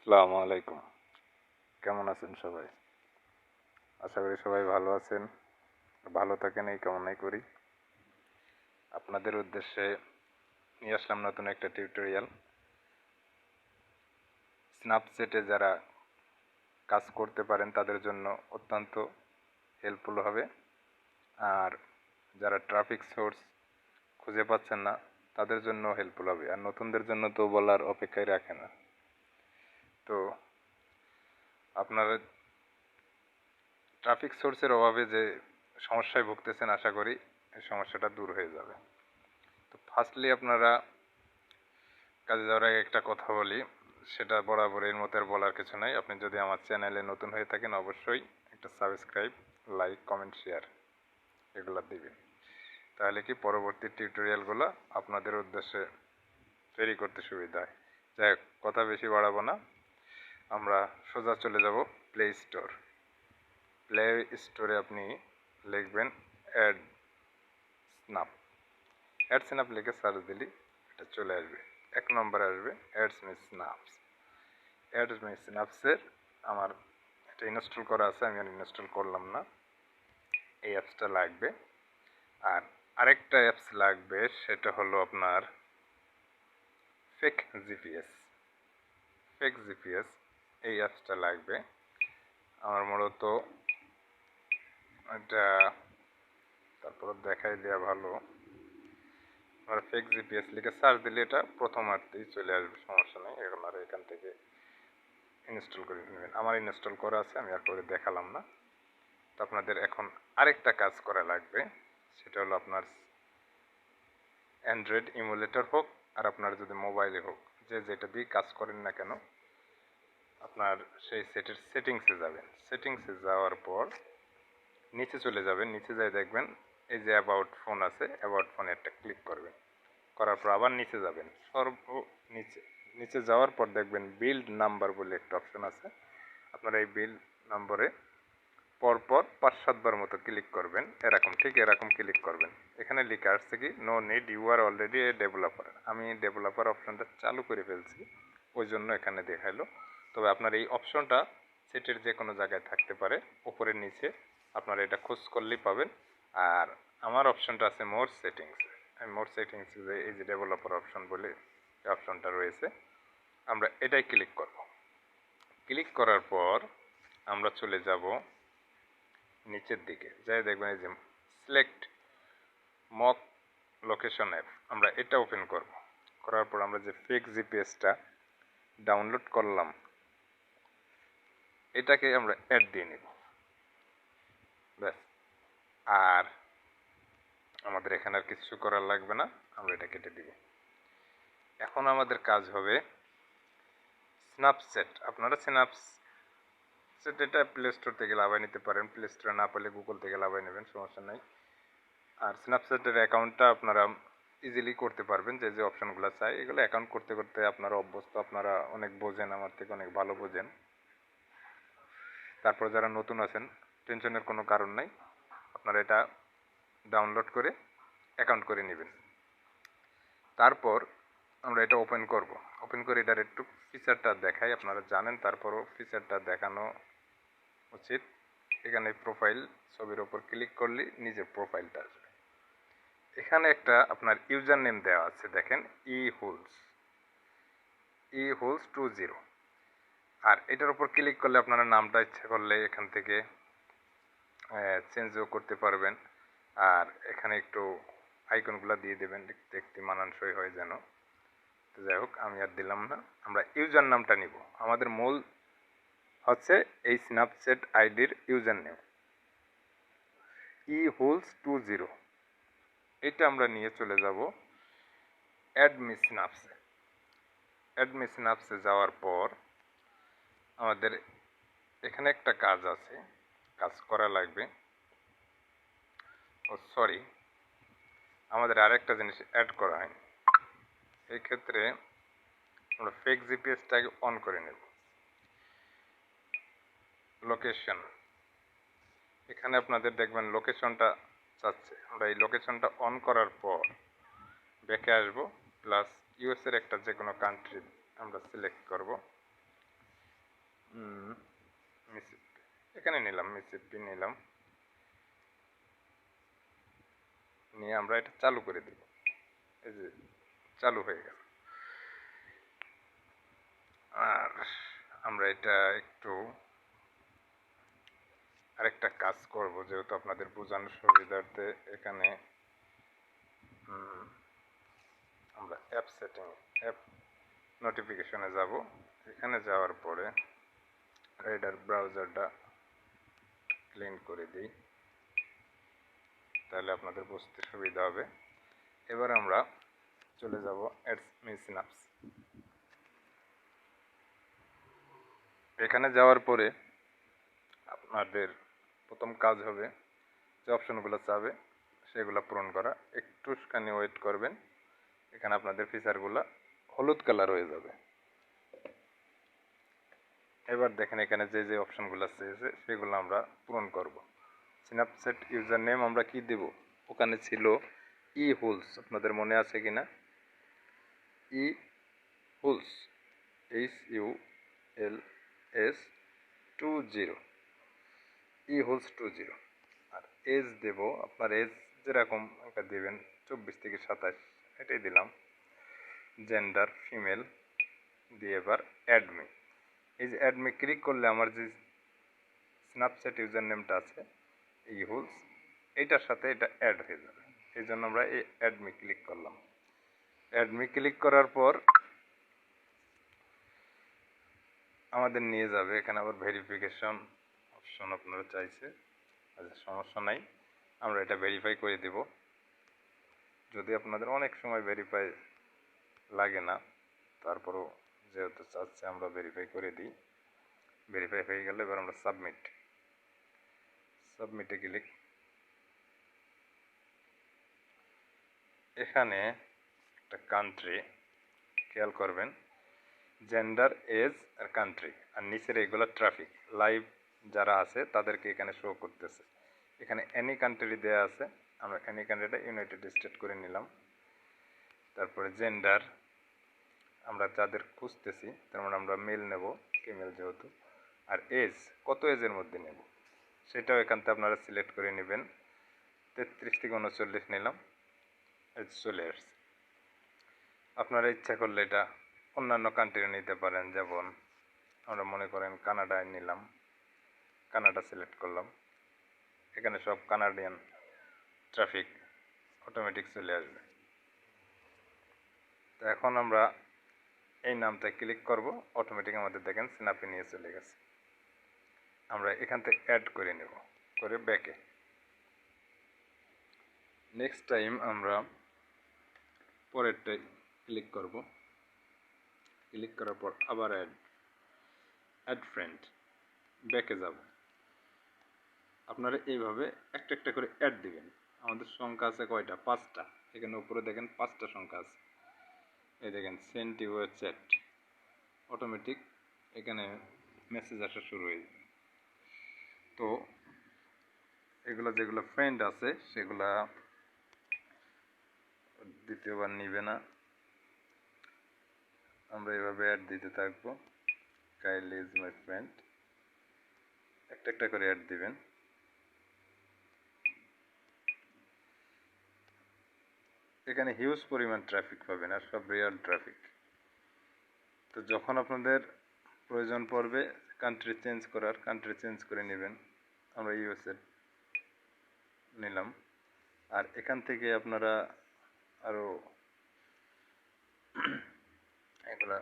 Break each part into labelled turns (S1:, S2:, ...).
S1: আসসালামু আলাইকুম। কেমন আছেন সবাই? আশা করি সবাই ভালো আছেন, ভালো থাকেন এই কামনাই করি। আপনাদের উদ্দেশ্যে নিয়ে আসলাম নতুন একটা টিউটোরিয়াল। স্ন্যাপচ্যাটে যারা কাজ করতে পারেন তাদের জন্য অত্যন্ত হেল্পফুল হবে। আর যারা ট্রাফিক সোর্স খুঁজে পাচ্ছেন না তাদের জন্য হেল্পফুল হবে। আর নতুনদের জন্য তো বলার অপেক্ষায় রাখে না। তো আপনারা ট্রাফিক সোর্সের অভাবে যে সমস্যায় ভুগতেছেন আশা করি এই সমস্যাটা দূর হয়ে যাবে। তো ফার্স্টলি আপনারা কাজে যাওয়ার আগে একটা কথা বলি, সেটা বরাবর এর মতো আর বলার কিছু নাই। আপনি যদি আমার চ্যানেলে নতুন হয়ে থাকেন অবশ্যই একটা সাবস্ক্রাইব, লাইক, কমেন্ট, শেয়ার এগুলো দিবেন। তাহলে কি পরবর্তী টিউটোরিয়ালগুলো আপনাদের উদ্দেশ্যে তৈরি করতে সুবিধা হয়। যাই হোক, কথা বেশি বাড়াবো না, আমরা সোজা চলে যাব প্লে স্টোর। প্লে স্টোরে আপনি লিখবেন অ্যাড স্ন্যাপ লিখে সার্চ দিলি এটা চলে আসবে। 1 নম্বরে আসবে অ্যাডস মি স্ন্যাপসের আমার এটা ইনস্টল করা আছে, আমি আর ইনস্টল করলাম না। এই অ্যাপসটা লাগবে। আর আরেকটা অ্যাপস লাগবে, সেটা হলো আপনার ফেক জিপিএস। এই অ্যাপসটা লাগবে আমার মূলত। এটা তারপর দেখাই দেওয়া ভালো। আর ফেক জিপিএস লিখে সার্চ দিলে এটা প্রথমার্ধেই চলে আসবে, সমস্যা নেই। এখন আর এখান থেকে ইনস্টল করে নেবেন। আমার ইনস্টল করা আছে, আমি আর করে দেখালাম না। তো আপনাদের এখন আরেকটা কাজ করা লাগবে, সেটা হলো আপনার অ্যান্ড্রয়েড ইমুলেটর হোক আর আপনার যদি মোবাইলে হোক, যে যেটা দিয়ে কাজ করেন না কেন, আপনার সেই সেটের সেটিংসে যাবেন। সেটিংসে যাওয়ার পর নিচে চলে যাবেন। নিচে যাই দেখবেন এই যে অ্যাবাউট ফোন আছে, অ্যাবাউট ফোনে একটা ক্লিক করবেন। করার পর আবার নিচে যাবেন, নিচে যাওয়ার পর দেখবেন বিল্ড নাম্বার বলে একটা অপশন আছে। আপনারা এই বিল্ড নম্বরে পরপর 5-7 বার মতো ক্লিক করবেন। ঠিক এরকম ক্লিক করবেন। এখানে লিখে আসছে কি no need, you are already a developer. আমি ডেভেলপার অপশনটা চালু করে ফেলছি, ওই জন্য এখানে দেখাইলো। তবে আপনার এই অপশনটা সেটের যে কোনো জায়গায় থাকতে পারে, উপরের নিচে আপনারা এটা খোঁজ করলেই পাবেন। আর আমার অপশনটা আছে মোর সেটিংসে। আমি মোর সেটিংসে যে এই যে ডেভেলপার অপশন বলে এই অপশনটা রয়েছে, আমরা এটাই ক্লিক করব। ক্লিক করার পর আমরা চলে যাব নিচের দিকে, যাই দেখবেন এই যে সিলেক্ট মক লোকেশন অ্যাপ, আমরা এটা ওপেন করব। করার পর আমরা যে ফেক জিপিএসটা ডাউনলোড করলাম এটাকে আমরা অ্যাড দিয়ে নিব, ব্যাস। আর আমাদের এখানে আর কিছু করার লাগবে না, আমরা এটা কেটে দিব। এখন আমাদের কাজ হবে স্ন্যাপচ্যাট। আপনারা স্ন্যাপচ্যাট এটা প্লে স্টোর থেকে লাগাই নিতে পারেন, প্লে স্টোরে না পেলে গুগল থেকে লাগাই নেবেন, সমস্যা নাই। আর স্ন্যাপচ্যাটের অ্যাকাউন্টটা আপনারা ইজিলি করতে পারবেন, যে যে অপশানগুলো চাই এগুলো অ্যাকাউন্ট করতে করতে আপনারা অভ্যস্ত, আপনারা অনেক বোঝেন, আমার থেকে অনেক ভালো বোঝেন। তারপর যারা নতুন আছেন টেনশনের কোনো কারণ নাই, আপনারা এটা ডাউনলোড করে অ্যাকাউন্ট করে নেবেন। তারপর আমরা এটা ওপেন করব। ওপেন করে এটার একটু ফিচারটা দেখাই, আপনারা জানেন তারপরও ফিচারটা দেখানো উচিত। এখানে প্রোফাইল ছবির ওপর ক্লিক করলে নিজে প্রোফাইলটা আসবে। এখানে একটা আপনার ইউজার নেম দেওয়া আছে, দেখেন ই হোলস 20। আর এটার উপর ক্লিক করলে আপনারা নামটা ইচ্ছা করলে এখান থেকে চেঞ্জও করতে পারবেন। আর এখানে একটু আইকনগুলো দিয়ে দেবেন, দেখতে মানানসই হয় যেন। তো যাই হোক, আমি আর দিলাম না, আমরা ইউজার নামটা নিব। আমাদের মূল হচ্ছে এই স্ন্যাপচ্যাট আইডির ইউজার নেম ই হোলস 20। এটা আমরা নিয়ে চলে যাব অ্যাডমি স্ন্যাপসে যাওয়ার পর আমাদের এখানে একটা কাজ আছে, কাজ করা লাগবে। সরি, আমাদের আরেকটা জিনিস অ্যাড করা হয়নি। এই ক্ষেত্রে আমরা ফেক জিপিএসটাকে অন করে নেব। লোকেশন, এখানে আপনাদের দেখবেন লোকেশনটা চাচ্ছে। আমরা এই লোকেশনটা অন করার পর ব্যাকে আসবো, প্লাস ইউএসের একটা যে কোনো কান্ট্রি আমরা সিলেক্ট করব। মিসিপি এখানে নিলাম, মিসিপি নিলাম, নিয়ে আমরা এটা চালু করে দেব। এই যে চালু হয়ে গেল। আর আমরা এটা একটু আরেকটা কাজ করব, যেহেতু আপনাদের বোঝানোর সুবিধার্থে এখানে আমরা অ্যাপ সেটিং, অ্যাপ নোটিফিকেশনে যাব। এখানে যাওয়ার পরে রাইডার ব্রাউজারটা ক্লিন করে দিই, তাহলে আপনাদের বুঝতে সুবিধা হবে। এবার আমরা চলে যাব অ্যাডস মি সিনাপস। এখানে যাওয়ার পরে আপনাদের প্রথম কাজ হবে যে অপশনগুলো চাবে সেগুলো পূরণ করা। একটুখানি ওয়েট করবেন, এখানে আপনাদের ফিচারগুলো হলুদ কালার হয়ে যাবে। এবার দেখেন এখানে যে যে অপশনগুলো চেয়েছে সেগুলো আমরা পূরণ করব। স্ন্যাপচ্যাট ইউজার নেম আমরা কি দেব? ওখানে ছিল ই হুলস, আপনাদের মনে আছে কিনা? ই হুলস, HULS 20, ই হুলস 20। আর এজ দেব, আপনার এজ যেরকম একটা দেবেন, 24 থেকে 27 এটাই দিলাম। জেন্ডার ফিমেল দিয়ে এবার অ্যাডমি। এই যে অ্যাডমি ক্লিক করলে আমার যে স্ন্যাপচ্যাট ইউজার নেমটা আছে ই হুলস, এইটার সাথে এটা অ্যাড হয়ে যাবে। এই জন্য আমরা এই অ্যাডমি ক্লিক করলাম। অ্যাডমি ক্লিক করার পর আমাদের নিয়ে যাবে এখানে আবার ভেরিফিকেশন অপশন আপনারা চাইছে। আচ্ছা, সমস্যা নাই, আমরা এটা ভেরিফাই করে দেব। যদি আপনাদের অনেক সময় ভেরিফাই লাগে না, তারপরও যেহেতু চাচ্ছে আমরা ভেরিফাই করে দিই। ভেরিফাই হয়ে গেলে এবার আমরা সাবমিটে ক্লিক। এখানে একটা কান্ট্রি খেয়াল করবেন, জেন্ডার, এজ আর কান্ট্রি, আর নিচের এগুলো ট্রাফিক লাইভ যারা আছে তাদেরকে এখানে শো করতেছে। এখানে এনি কান্ট্রি দেয়া আছে, আমরা এনি কান্ট্রিটা ইউনাইটেড স্টেট করে নিলাম। তারপরে জেন্ডার আমরা যাদের খুঁজতেছি, তার মানে আমরা মেল নেব, ফিমেল যেহেতু। আর এজ কত এজের মধ্যে নেব সেটাও এখান থেকে আপনারা সিলেক্ট করে নেবেন। 33 থেকে 39 নিলাম, এজ চলে আসছে। আপনারা ইচ্ছা করলে এটা অন্যান্য কান্ট্রি নিতে পারেন, যেমন আমরা মনে করেন কানাডায় নিলাম, কানাডা সিলেক্ট করলাম। এখানে সব কানাডিয়ান ট্রাফিক অটোমেটিক চলে আসবে। তো এখন আমরা এই নামটা ক্লিক করব, অটোমেটিক আমাদের দেখেন স্ন্যাপে নিয়ে চলে গেছে। আমরা এখান থেকে অ্যাড করে নেব, করে ব্যাকে। নেক্সট টাইম আমরা পরেরটাই ক্লিক করব। ক্লিক করার পর আবার অ্যাড ফ্রেন্ড, ব্যাকে যাব। আপনারা এইভাবে একটা একটা করে অ্যাড দিবেন। আমাদের সংখ্যা আছে কয়টা? 5টা। এখানে উপরে দেখেন 5টা সংখ্যা আছে। এই দেখেন send you a chat, automatic এখানে মেসেজ আসা শুরু হয়ে যাবে। তো এগুলো যেগুলো ফ্রেন্ড আছে সেগুলা দ্বিতীয়বার নিবে না, আমরা এভাবে অ্যাড দিতে থাকবো। কাইলি ইজ মাই ফ্রেন্ড, একটা একটা করে অ্যাড দিবেন। এখানে হিউজ পরিমাণ ট্রাফিক পাবেন, আর সব রিয়েল ট্রাফিক। তো যখন আপনাদের প্রয়োজন পড়বে কান্ট্রি চেঞ্জ করার, কান্ট্রি চেঞ্জ করে নেবেন। আমরা ইউএসএ নিলাম। আর এখান থেকে আপনারা আরও এগুলা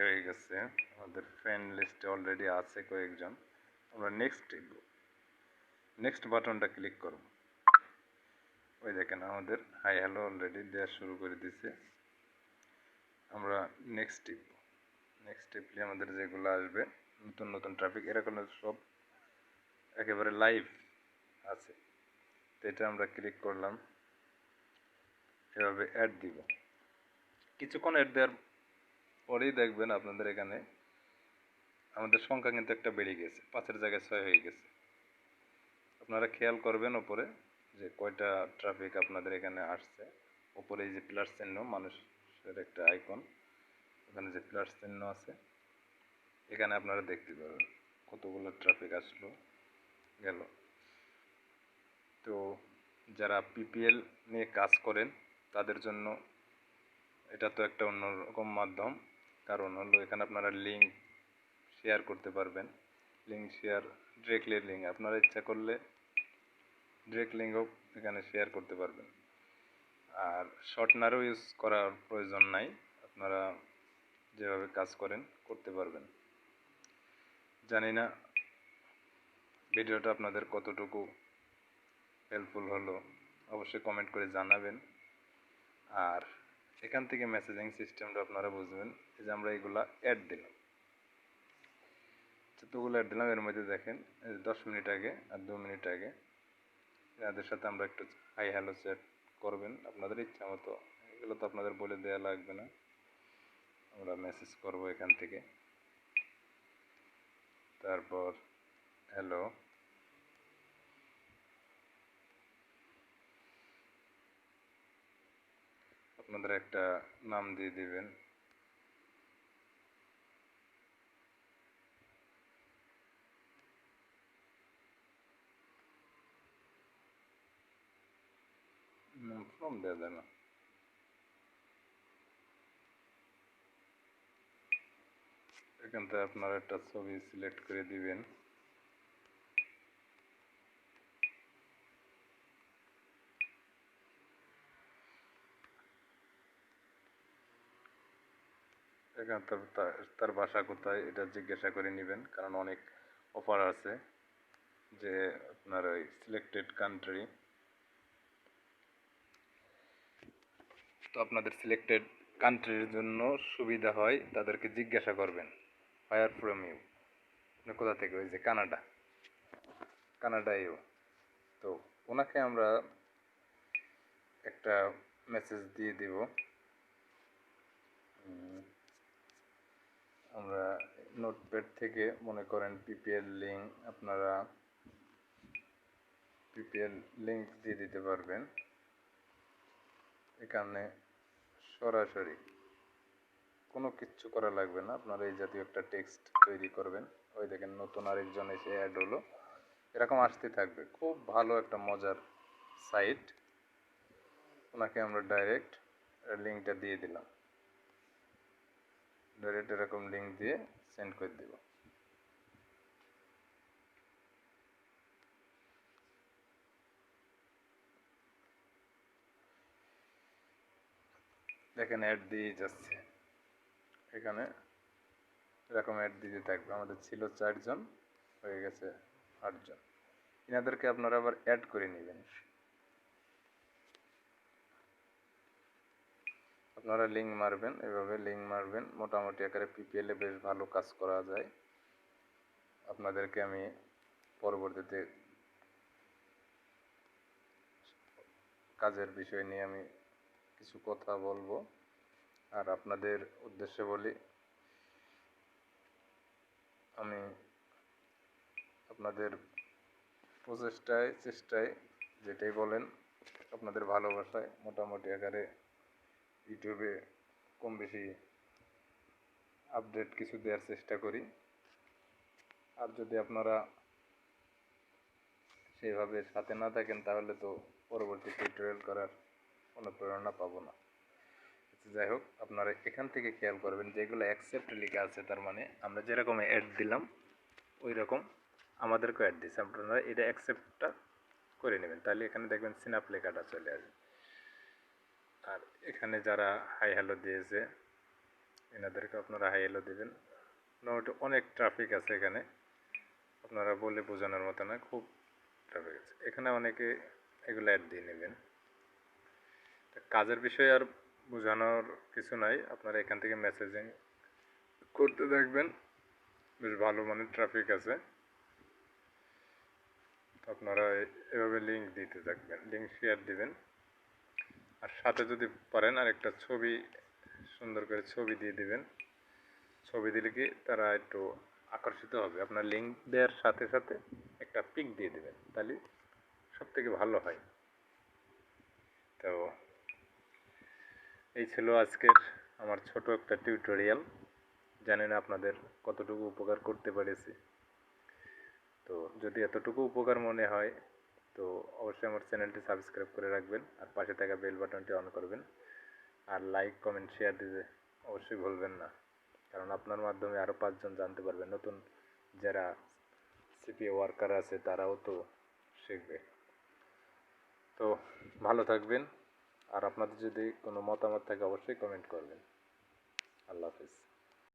S1: হয়ে গেছে, আমাদের ফ্রেন্ড লিস্টে অলরেডি আছে কয়েকজন। আমরা নেক্সট বাটনটা ক্লিক করব। ওই দেখেন আমাদের হাই হ্যালো অলরেডি দেওয়া শুরু করে দিছে। আমরা নেক্সট টিপলে আমাদের যেগুলো আসবে নতুন নতুন ট্রাফিক, এরকম সব একেবারে লাইভ আছে। তো এটা আমরা ক্লিক করলাম, এভাবে অ্যাড দিব। কিছুক্ষণ অ্যাড দেওয়ার পরেই দেখবেন আপনাদের এখানে আমাদের সংখ্যা কিন্তু একটা বেড়ে গেছে, 5-এর জায়গায় 6 হয়ে গেছে। আপনারা খেয়াল করবেন ওপরে যে কয়টা ট্রাফিক আপনাদের এখানে আসছে। ওপরে এই যে প্লাস চিহ্ন, মানুষের একটা আইকন, ওখানে যে প্লাস চিহ্ন আছে এখানে আপনারা দেখতে পাবেন কতগুলো ট্রাফিক আসলো গেল। তো যারা পিপিএল নিয়ে কাজ করেন তাদের জন্য এটা তো একটা অন্যরকম মাধ্যম, কারণ হলো এখানে আপনারা লিঙ্ক শেয়ার করতে পারবেন। লিঙ্ক শেয়ার, ডিরেক্টলি লিঙ্ক আপনারা ইচ্ছা করলে ডিরেক্ট লিঙ্কও এখানে শেয়ার করতে পারবেন। আর শর্টনারও ইউজ করার প্রয়োজন নাই, আপনারা যেভাবে কাজ করেন করতে পারবেন। জানি না ভিডিওটা আপনাদের কতটুকু হেল্পফুল হলো, অবশ্যই কমেন্ট করে জানাবেন। আর এখান থেকে মেসেজিং সিস্টেমটা আপনারা বুঝবেন। এই যে আমরা এগুলা অ্যাড দিলাম, যতগুলো অ্যাড দিলাম এর মধ্যে দেখেন 10 মিনিট আগে আর 2 মিনিট আগে এনাদের সাথে আমরা একটু হাই হ্যালো চ্যাট করবেন আপনাদের ইচ্ছা মতো। এগুলো তো আপনাদের বলে দেওয়া লাগবে না, আমরা মেসেজ করব এখান থেকে। তারপর হ্যালো, আপনাদের একটা নাম দিয়ে দিবেন। ফর্ম দেওয়া যায় না। এখান থেকে আপনারা একটা ছবি সিলেক্ট করে দিবেন। এখান তার বাসা কোথায় এটা জিজ্ঞাসা করে নেবেন, কারণ অনেক অফার আছে যে আপনার ওই সিলেক্টেড কান্ট্রি। তো আপনাদের সিলেক্টেড কান্ট্রির জন্য সুবিধা হয় তাদেরকে জিজ্ঞাসা করবেন ফায়ার ফ্রম ইউ, আপনি কোথা থেকে? ওই যে কানাডা ইউ। তো ওনাকে আমরা একটা মেসেজ দিয়ে দিব। আমরা নোটপ্যাড থেকে মনে করেন পিপিএল লিঙ্ক দিয়ে দিতে পারবেন। এখানে সরাসরি কোনো কিচ্ছু করা লাগবে না, আপনারা এই জাতীয় একটা টেক্সট তৈরি করবেন। ওই দেখেন নতুন আরেকজন এসে অ্যাড হলো, এরকম আসতে থাকবে। খুব ভালো একটা মজার সাইট। ওনাকে আমরা ডাইরেক্ট লিঙ্কটা দিয়ে দিলাম, ডাইরেক্ট এরকম লিঙ্ক দিয়ে সেন্ড করে দেব। দেখেন অ্যাড দিয়ে যাচ্ছে, এখানে এরকম অ্যাড দিতে থাকবে। আমাদের ছিল 4 জন, হয়ে গেছে 8 জন। এনাদেরকে আপনারা আবার অ্যাড করে নেবেন। আপনারা লিঙ্ক মারবেন, এভাবে লিঙ্ক মারবেন। মোটামুটি আকারে পিপিএলে বেশ ভালো কাজ করা যায়। আপনাদেরকে আমি পরবর্তীতে কাজের বিষয় নিয়ে আমি কিছু কথা বলবো। আর আপনাদের উদ্দেশ্যে বলি, আমি আপনাদের চেষ্টায় যেটাই বলেন আপনাদের ভালোবাসায় মোটামুটি আকারে ইউটিউবে কম বেশি আপডেট কিছু দেওয়ার চেষ্টা করি। আর যদি আপনারা সেইভাবে সাথে না থাকেন তাহলে তো পরবর্তী টিউটোরিয়াল করার কোনো প্রেরণা পাবো না। যাই হোক, আপনারা এখান থেকে খেয়াল করবেন যেগুলো অ্যাকসেপ্ট লেখা আছে, তার মানে আমরা যেরকম অ্যাড দিলাম ওই রকম আমাদেরকেও অ্যাড দিচ্ছে। আপনারা এটা অ্যাকসেপ্টটা করে নেবেন, তাহলে এখানে দেখবেন সিনাপ লেখাটা চলে আসবে। আর এখানে যারা হাই হ্যালো দিয়েছে এনাদেরকে আপনারা হাই হ্যালো দেবেন। মোটামুটি অনেক ট্রাফিক আছে এখানে, আপনারা বলে বোঝানোর মতো না, খুব ট্রাফিক আছে এখানে। অনেকে এগুলো অ্যাড দিয়ে নেবেন। কাজের বিষয়ে আর বোঝানোর কিছু নাই, আপনারা এখান থেকে মেসেজিং করতে থাকবেন। বেশ ভালো মানের ট্রাফিক আছে, আপনারা এভাবে লিঙ্ক দিতে থাকবেন, লিঙ্ক শেয়ার দিবেন। আর সাথে যদি পারেন আর একটা ছবি, সুন্দর করে ছবি দিয়ে দিবেন। ছবি দিলে কি তারা একটু আকর্ষিত হবে। আপনার লিঙ্ক দেওয়ার সাথে সাথে একটা পিক দিয়ে দিবেন, তাহলে সব থেকে ভালো হয়। তো এই ছিল আজকের আমার ছোট একটা টিউটোরিয়াল। জানি না আপনাদের কতটুকু উপকার করতে পেরেছি। তো যদি এতটুকু উপকার মনে হয় তো অবশ্যই আমার চ্যানেলটি সাবস্ক্রাইব করে রাখবেন আর পাশে থাকা বেল বাটনটি অন করবেন আর লাইক কমেন্ট শেয়ার দিতে অবশ্যই ভুলবেন না, কারণ আপনার মাধ্যমে আরও 5 জন জানতে পারবে, নতুন যারা সিপিএ ওয়ার্কার আছে তারাও তো শিখবে। তো ভালো থাকবেন, আর আপনাদের যদি কোনো মতামত থাকে অবশ্যই কমেন্ট করবেন। আল্লাহ হাফিজ।